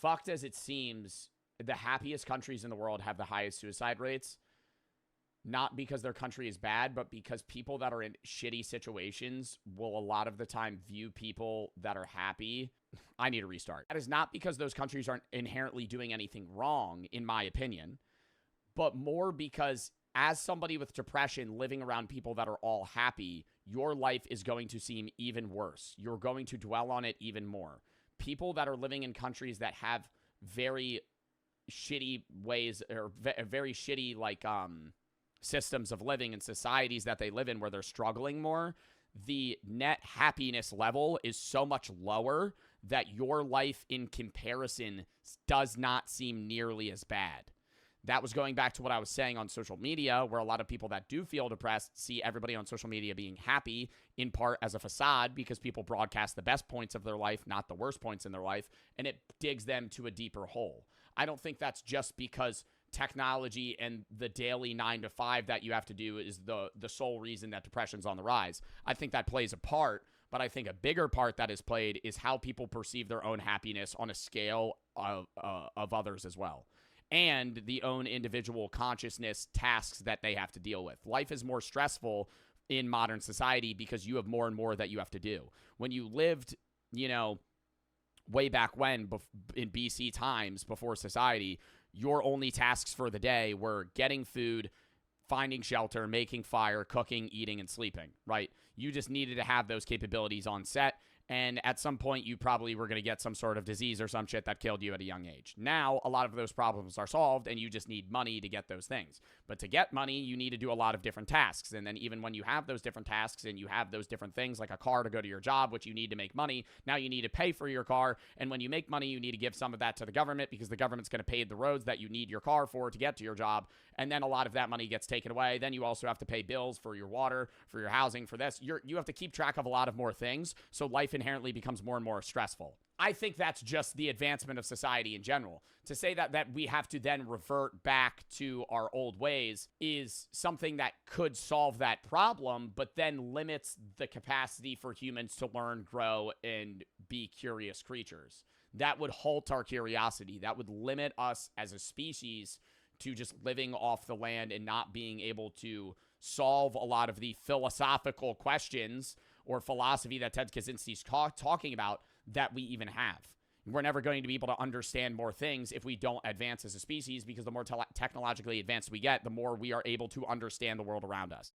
fucked as it seems, the happiest countries in the world have the highest suicide rates. Not because their country is bad, but because people that are in shitty situations will a lot of the time view people that are happy. I need a restart. That is not because those countries aren't inherently doing anything wrong, in my opinion, but more because as somebody with depression living around people that are all happy, your life is going to seem even worse. You're going to dwell on it even more. People that are living in countries that have very shitty ways or very shitty, like, systems of living and societies that they live in where they're struggling more, the net happiness level is so much lower that your life in comparison does not seem nearly as bad. That was going back to what I was saying on social media, where a lot of people that do feel depressed see everybody on social media being happy, in part as a facade, because people broadcast the best points of their life, not the worst points in their life, and it digs them to a deeper hole. I don't think that's just because technology and the daily 9 to 5 that you have to do is the sole reason that depression's on the rise. I think that plays a part, but I think a bigger part that is played is how people perceive their own happiness on a scale of others as well, and the own individual consciousness tasks that they have to deal with. Life is more stressful in modern society because you have more and more that you have to do. When you lived, way back when, in BC times, before society, your only tasks for the day were getting food, finding shelter, making fire, cooking, eating, and sleeping, right? You just needed to have those capabilities on set. And at some point, you probably were going to get some sort of disease or some shit that killed you at a young age. Now, a lot of those problems are solved, and you just need money to get those things. But to get money, you need to do a lot of different tasks. And then even when you have those different tasks and you have those different things, like a car to go to your job, which you need to make money, now you need to pay for your car. And when you make money, you need to give some of that to the government, because the government's going to pay the roads that you need your car for to get to your job. And then a lot of that money gets taken away. Then you also have to pay bills for your water, for your housing, for this. You have to keep track of a lot of more things. So life inherently becomes more and more stressful. I think that's just the advancement of society in general. To say that we have to then revert back to our old ways is something that could solve that problem, but then limits the capacity for humans to learn, grow, and be curious creatures. That would halt our curiosity. That would limit us as a species to just living off the land and not being able to solve a lot of the philosophical questions or philosophy that Ted Kaczynski's talking about that we even have. We're never going to be able to understand more things if we don't advance as a species, because the more technologically advanced we get, the more we are able to understand the world around us.